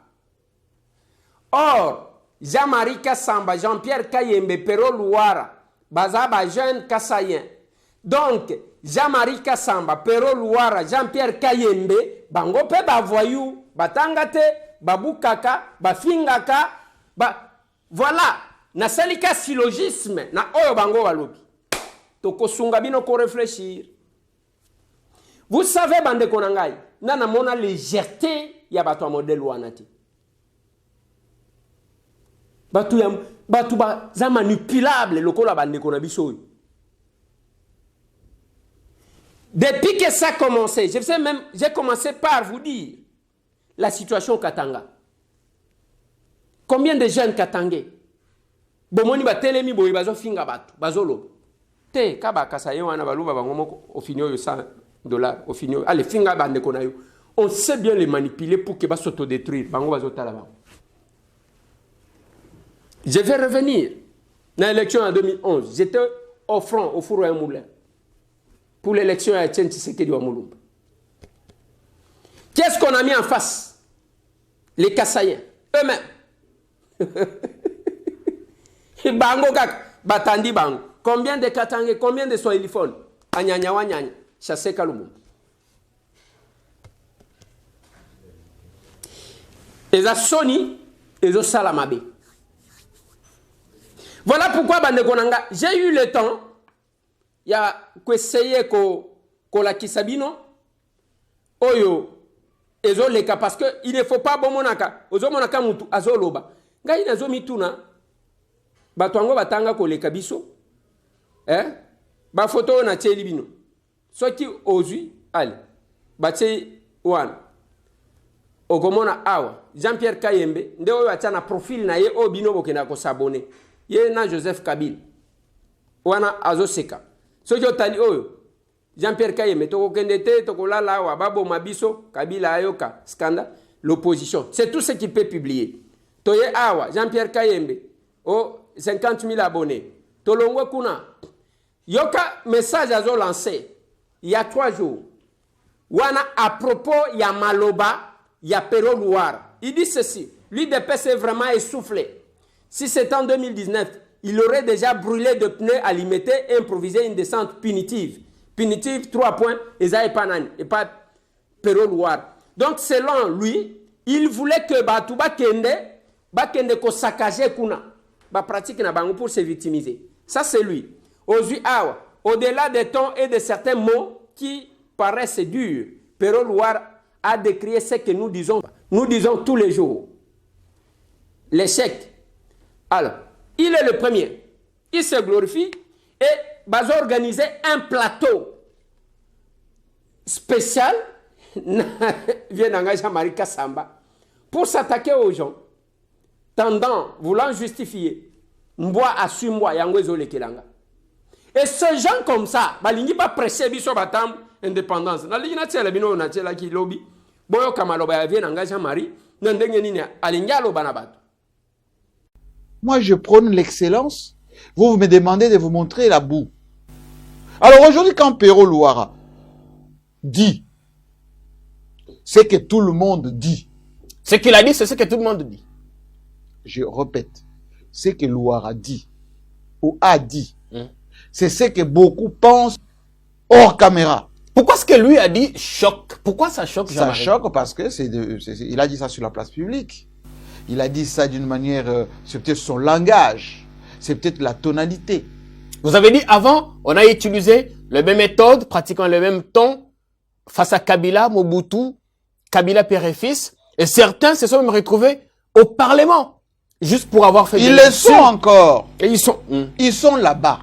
Or, Jean-Marie Kassamba, Jean-Pierre Kayembe, Pero Louara, bazaba jeune Kassayen. Donc, Jean-Marie Kassamba, Pero Louara, Jean-Pierre Kayembe, bango pe bavoyou, batangate, babukaka, bafingaka, voilà, na salika syllogisme, na oyo bango walobi. Toko sunga bino ko réfléchir. Vous savez, bande konangai, nana mona légèreté ya bato a modèle wanati. Batu za manipulable lokola bande kona biso. Depuis que ça a commencé, j'ai commencé par vous dire la situation au Katanga. Combien de jeunes katangais? Bomoni ba telemi boy bazo finga batu, bazolo. Te kaba kasaye wana baluba bango au finio yo $100 au finio. Allez finga bande kona yo. On sait bien les manipuler pour que ba s'autodétruire, bango bazo tala bango. Je vais revenir dans l'élection en 2011. J'étais au front, au four et moulin, pour l'élection à Etienne Tshisekedi wa Mulumba. Qu'est-ce qu'on a mis en face? Les Kassaïens, eux-mêmes. Bango kak, batandi bango. Combien de Katangais, combien de Swahiliphones? Anyanya wanyanya, chassé Kalumumba. Et ça Sony, et ça Salamabe. Voilà pourquoi, Bandekonanga, j'ai eu le temps, il y a qu'essayer ko la kisabino, oyo, ezo leka, parce que il ne faut pas bon monaka, ozo monaka mutu, azo loba. Nga ina zo mituna, batuango batanga ko leka biso, ba photo na tcheli bino. Soki ozui, allez, ba tcheli wan. Ogomona awa, Jean-Pierre Kayembe, nde oyo atana profil na ye o bino bokena ko s'abonner. Ye na Joseph Kabila wana azoseka soki otali oyo Jean-Pierre Kayembe toko kende te toko lala wa babo mabiso Kabila ayoka scandale l'opposition, c'est tout ce qu'il peut publier. Toye awa Jean-Pierre Kayembe 50 000 abonnés tolongwe kuna yoka message azo lancé il y a 3 jours wana à propos ya maloba ya Pero Louara. Il dit ceci, l'UDPS est vraiment essoufflé. Si c'était en 2019, il aurait déjà brûlé de pneus alimentés et improvisé une descente punitive. Punitive, 3 points, et ça n'est pas Nani, et pas Pero Louara. Donc, selon lui, il voulait que Batouba Kende ko saccager kuna, ba pratique na bango pour se victimiser. Ça, c'est lui. Au-delà des tons et de certains mots qui paraissent durs, Pero Louara a décrié ce que nous disons tous les jours. L'échec. Alors, il est le premier. Il se glorifie et va organiser un plateau spécial Jean-Marie Kassamba pour s'attaquer aux gens, voulant justifier Mboa à Sumboa Yangozo Lekelanga. Et ce gens comme ça, balingi pas prêcher biso batam indépendance. Na ligi na tela bino na tela ki lobby. Boyo kamaloba ya vient Jean-Marie, ndenge nini alingalo banabato. Moi, je prône l'excellence. Vous me demandez de vous montrer la boue. Alors aujourd'hui, quand Pero Louara dit ce que tout le monde dit. Ce qu'il a dit, c'est ce que tout le monde dit. Je répète. Ce que Louara dit ou a dit, c'est ce que beaucoup pensent hors caméra. Pourquoi ce que lui a dit choque? Pourquoi ça choque? Ça choque parce que il a dit ça sur la place publique. Il a dit ça d'une manière, c'était son langage. c'est peut-être la tonalité. Vous avez dit avant, on a utilisé la même méthode, pratiquement le même ton, face à Kabila, Mobutu, Kabila père et fils, et certains se sont même retrouvés au Parlement, juste pour avoir fait Ils le sont encore. Et Ils sont là-bas.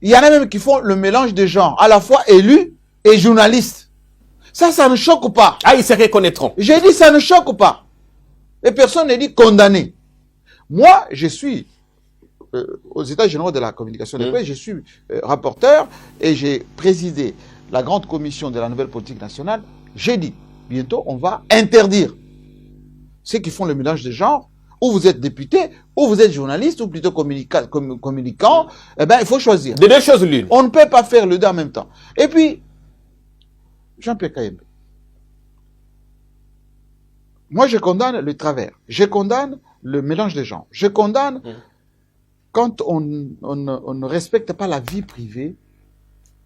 Il y en a même qui font le mélange de genres, à la fois élus et journalistes. Ça ne choque pas. Ah, ils se reconnaîtront. J'ai dit ça ne choque pas. Et personne n'est dit condamné. Moi, je suis aux États généraux de la communication des presse, je suis rapporteur et j'ai présidé la grande commission de la nouvelle politique nationale. J'ai dit, bientôt, on va interdire ceux qui font le mélange de genres. Ou vous êtes député, ou vous êtes journaliste, ou plutôt communicant. Eh ben, il faut choisir. De deux choses l'une. On ne peut pas faire le deux en même temps. Et puis, Jean-Pierre Kayembe. Moi, je condamne le travers. Je condamne le mélange des genres. Je condamne quand on ne respecte pas la vie privée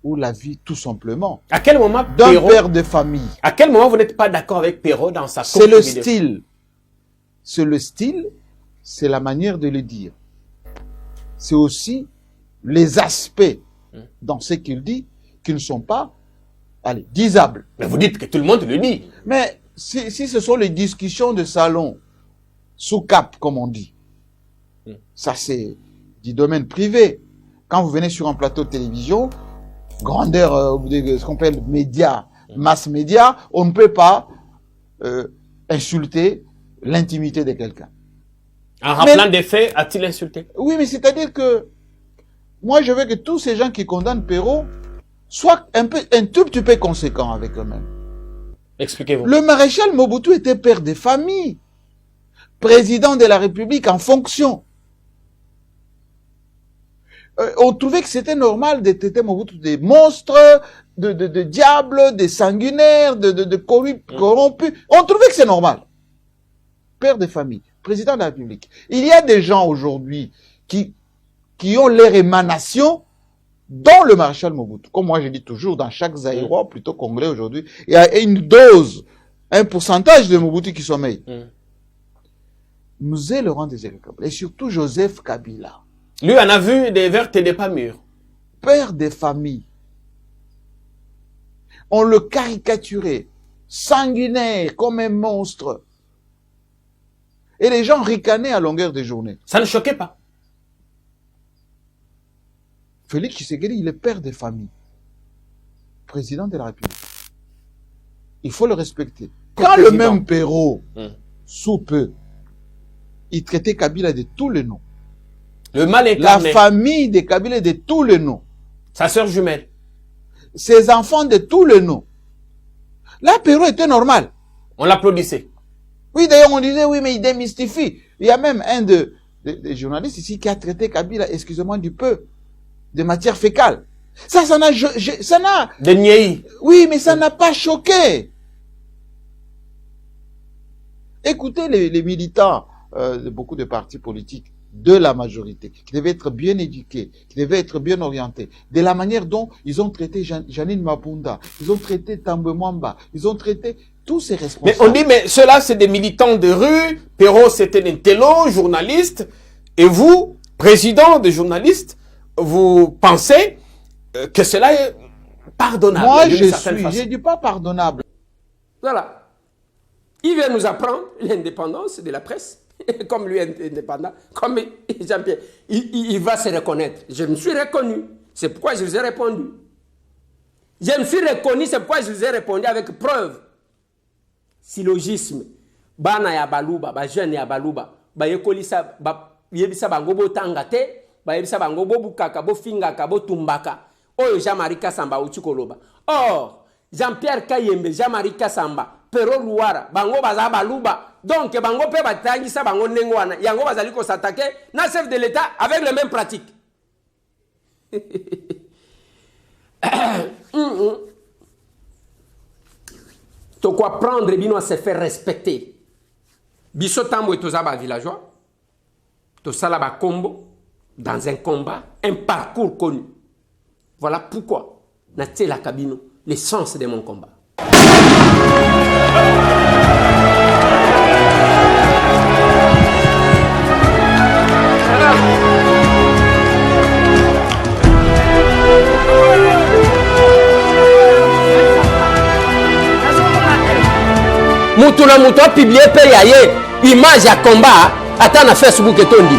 ou la vie tout simplement. À quel moment d'un père de famille. À quel moment vous n'êtes pas d'accord avec Perrault dans sa C'est le style. C'est le style, c'est la manière de le dire. C'est aussi les aspects dans ce qu'il dit qui ne sont pas, allez, disables. Mais vous dites que tout le monde le dit. Mais si ce sont les discussions de salon, sous cap, comme on dit, ça c'est du domaine privé. Quand vous venez sur un plateau de télévision, grandeur, ce qu'on appelle média, mass média, on ne peut pas insulter l'intimité de quelqu'un. En rappelant des faits, a-t-il insulté? Oui, mais c'est-à-dire que moi, je veux que tous ces gens qui condamnent Perrault soient un tout petit peu conséquents avec eux-mêmes. Expliquez-vous. Le maréchal Mobutu était père de famille, président de la République en fonction. On trouvait que c'était normal de traiter Mobutu des monstres, de diables, des sanguinaires, de corrompus. On trouvait que c'est normal. Père de famille, président de la République. Il y a des gens aujourd'hui qui ont leur émanation dans le maréchal Mobutu. Comme moi je dis toujours, dans chaque Zaïrois, plutôt congolais aujourd'hui, il y a une dose, un pourcentage de Mobutu qui sommeille. Nous est Laurent Désiré Kabila, et surtout Joseph Kabila. Lui en a vu des vertes et des pas mûres. Père de famille. On le caricaturait, sanguinaire, comme un monstre. Et les gens ricanaient à longueur de journée. Ça ne choquait pas. Félix Tshisekedi, il est père de famille. Président de la République. Il faut le respecter. Quand le même Perrault, sous peu, il traitait Kabila de tous les noms. Le mal La incarné. famille de Kabila de tous les noms. Sa sœur jumelle. Ses enfants de tous les noms. Là, Perrault était normal. On l'applaudissait. Oui, d'ailleurs, on disait, oui, mais il démystifie. Il y a même un des journalistes ici qui a traité Kabila, excusez-moi du peu, de matière fécale. Ça n'a... De niais. Oui, mais ça n'a pas choqué. Écoutez les militants de beaucoup de partis politiques de la majorité, qui devaient être bien éduqués, qui devaient être bien orientés, de la manière dont ils ont traité Janine Mapunda, ils ont traité Tambo Mwamba, ils ont traité tous ces responsables. Mais on dit, mais ceux-là, c'est des militants de rue, Perrault, c'était un télo, journaliste, et vous, président de journalistes, vous pensez que cela est pardonnable? Moi, je dis pas pardonnable. Voilà. Il vient nous apprendre l'indépendance de la presse. Comme lui est indépendant, comme Jean-Pierre, il va se reconnaître. Je me suis reconnu. C'est pourquoi je vous ai répondu. Je me suis reconnu, c'est pourquoi je vous ai répondu avec preuve. Syllogisme. Bana ya baluba, ba jeune ya baluba, ba yekolisa, ba yebisa bango bo tangate, ba yebisa bango bo bukaka, bo fingaka, bo tumbaka. Oyo Jean-Marie Kassamba uchikoloba. Or, Jean-Pierre Kayembe, Jean-Marie Kassamba, Perrault Louara, bango baza baluba. Donc, bango pe batangisa bango nengwana, yango bazali ko s'attaquer na chef de l'État avec les mêmes pratiques. To quoi prendre bino à se faire respecter. Biso tambo etozaba villageois. To salaba combo dans un combat, un parcours connu. Voilà pourquoi na la cabine l'essence de mon combat. mutu na mutu apiblie pe ya ye image ya combat ata na Facebook etondi.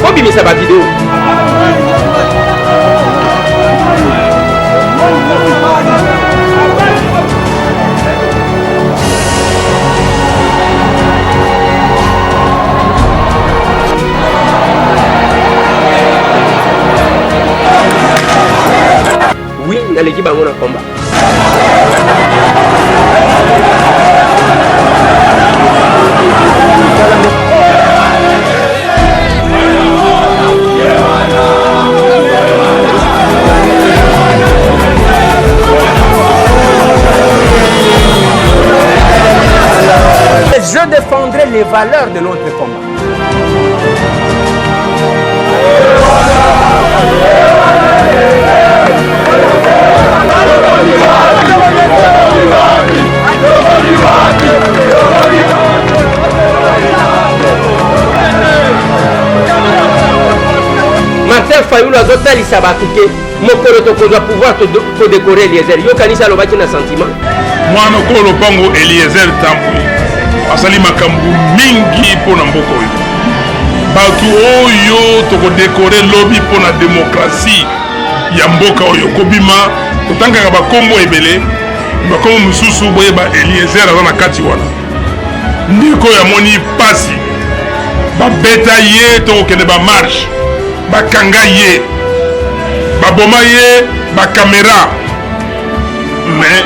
Obimisa ba vidéo. Oui, dans l'équipe à mon combat. Je défendrai les valeurs de notre combat. Martin Fayulu azotalisa bato ke mokolo tokozwa pouvoir kodécorer Eliezer. Yokanisa alobaki na sentiment mwana okolo lopango Eliezer Tambwe asali makambo mingi mpona mboka oyo. Bato oyo tokodécorer lobi mpona démocratie ya mboka oyo kobima totangaka bakombo ebele bakombo mosusu boyeba Eliezer aza na kati wana ndeko ya moni pasi babeta ye tokokende bamarshe bakanga ye baboma ye bakamera me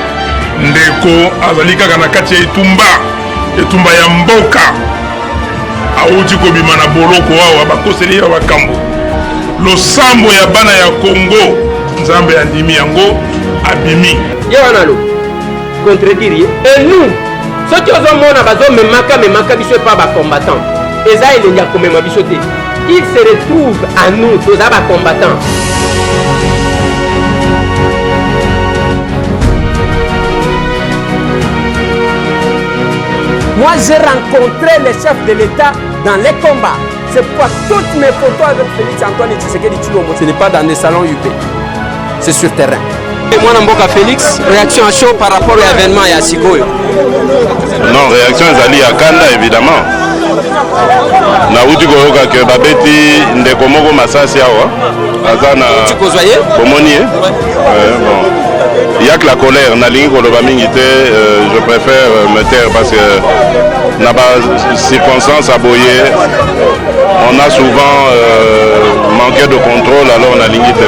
ndeko azali kaka na kati ya etumba ya mboka auti kobima na boloko awa bakoseli ya bakambo losambo ya bana ya Congo nzambe ya ndimi yango abimi ye wana lo contredire ye et nous soki ozomona bazomemaka biso epa bacombattant eza elengi ya komema biso te. Il se retrouve à nous, tous les combattants. Moi, j'ai rencontré les chefs de l'État dans les combats. C'est pourquoi toutes mes photos avec Félix Antoine Tshisekedi Tshilombo, ce n'est pas dans des salons UP, c'est sur terrain. Et moi, Namboka Félix, réaction à chaud par rapport à l'événement et à Sigoyo. Non, réaction Zali à Kanda, évidemment. Na uti koyoka ke babeti ndeko moko masasi awa azana bomoni bon il y a que la colère na lingi koloba mingi te je préfère me taire parce que na ba circonstances aboyé on a souvent manqué de contrôle alors on a lingi te.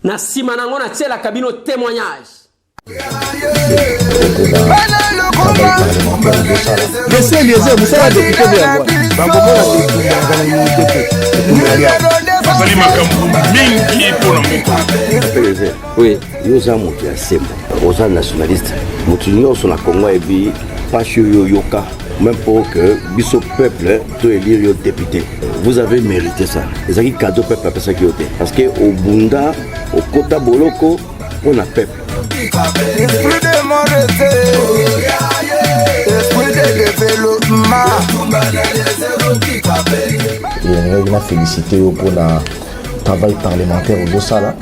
Na sima nango na tiela kabino témoignage. Monsieur Eliezer, vous savez député de la voix. Oui, nous avons monté à Sembo. Rosa nationaliste. Nous sommes na Congo et puis pas yoka. Même pour que biso peuple doit élire le député. Vous avez mérité ça. Les acquis cadeau peuple après ça qui était. Parce que au Bunda, au Kota Boloko, on a peuple. Je voudrais féliciter pour le travail parlementaire au Dossala.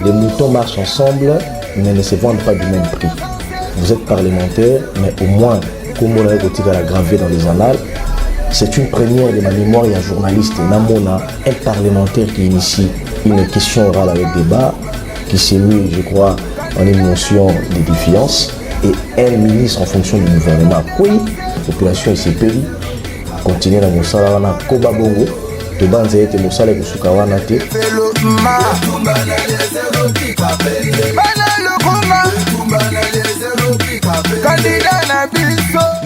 Les moutons marchent ensemble, mais ne se vendent pas du même prix. Vous êtes parlementaire, mais au moins, comme on a gravé dans les annales, c'est une première de ma mémoire et un journaliste. Namona, un parlementaire qui initie une question orale avec débat qui s'est mis, je crois, en une motion de défiance et un ministre en fonction du gouvernement. Oui, la population est pays continuer à mosala wana koba bongo to banze ete mosala kusuka wana te.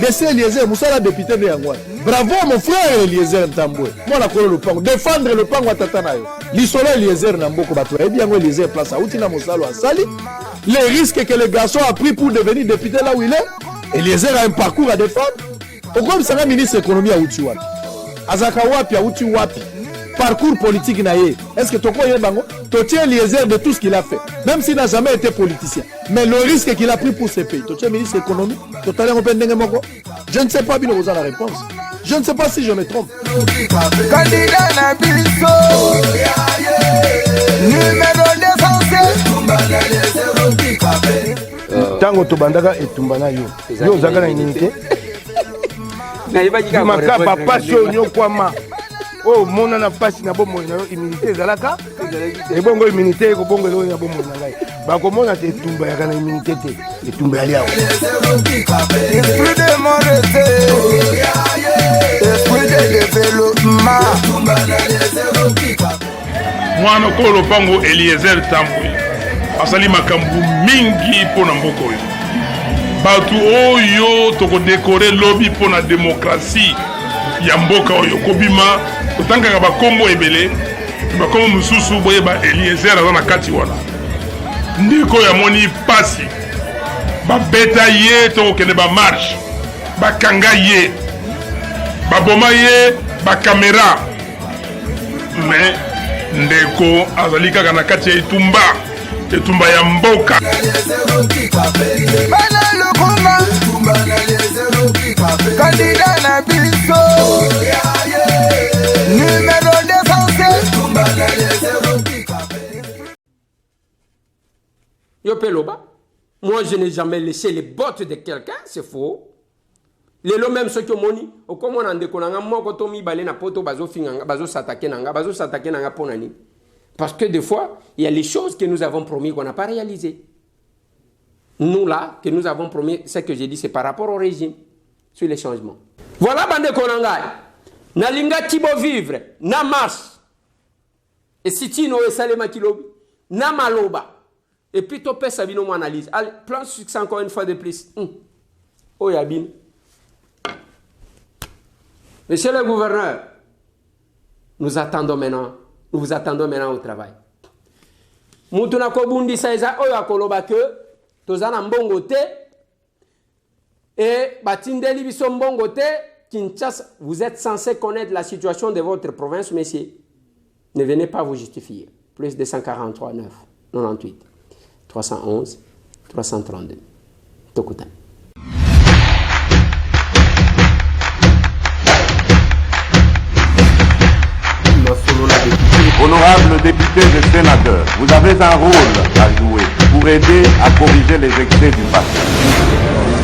Laissez Eliezer, Moussala député de Yangwa. Bravo mon frère Eliezer Ntambwe. Moi la kolo le pango, défendre le pango atatana yo. L'isolo Eliezer Namboko bato. Et bien Eliezer place à Outina Moussalo à Sali. Les risques que le garçon a pris pour devenir député là où il est. Eliezer a un parcours à défendre. Au comme ça ministre de l'économie à Outi Wapi. Azaka Wapi à Outi Wapi. Parcours politique naïe. Est-ce que tu crois bango? Tu tiens Eliezer de tout ce qu'il a fait, même s'il n'a jamais été politicien. Mais le risque qu'il a pris pour ce pays, tu tiens ministre de l'économie, tu as je ne sais pas bien vous avez la réponse. Je ne sais pas si je me trompe. Candidat Nabiso, numéro Tango Tobandaka et Tumbana yo. Yo Zagana immunité. Makaba passion nyokwama. Oh, mon na passe na bombo na immunité zalaka. Et bongo immunité ko bongo lo na bombo na ngai. Ba ko mona te tumba ya kana immunité te. Et tumba ya. Esprit de mon esprit de développement. Mwana ko lopango Eliezer Tambwe. Asali makambu mingi pona mboko yo. Batu oyo toko décorer lobby pona démocratie. Ya mboka oyo kobima otanga ba kombo ebele ba kombo mususu boye ba Eliezer azana kati wana ndiko ya moni pasi ba beta ye to kene ba marche ba kanga ye ba boma ye ba caméra mais ndeko azalika kana kati ya etumba ya mboka candidat na biso numéro Yo Peloba, moi je n'ai jamais laissé les bottes de quelqu'un, c'est faux. Les lots même ceux qui ont moni, au comme on a déconné, moi quand on m'y balait na poto bazo finanga, bazo s'attaquer nanga ponani. Parce que des fois, il y a les choses que nous avons promis qu'on n'a pas réalisées. Nous là, que nous avons promis, ce que j'ai dit, c'est par rapport au régime, sur les changements. Voilà, bande konangai. Nalinga tibo vivre, na marche. Et si tu n'as salema kilobi, na maloba. Et puis tu peux savoir mon analyse. Allez, plan succès encore une fois de plus. Oh Yabin. Monsieur le gouverneur, nous vous attendons maintenant au travail. Mutuna kobundi saiza oyo akoloba ke tozana mbongo te et batindeli biso mbongo te. Kinshasa, vous êtes censé connaître la situation de votre province, messieurs. Ne venez pas vous justifier. Plus 243 9 98 311 332. Tokuta. Honorable député et sénateur, vous avez un rôle à jouer pour aider à corriger les excès du passé.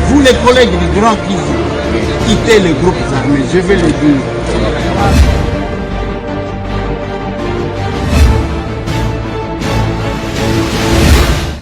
Vous les collègues du Grand Kivu, quittez les groupes armés, je vais le dire.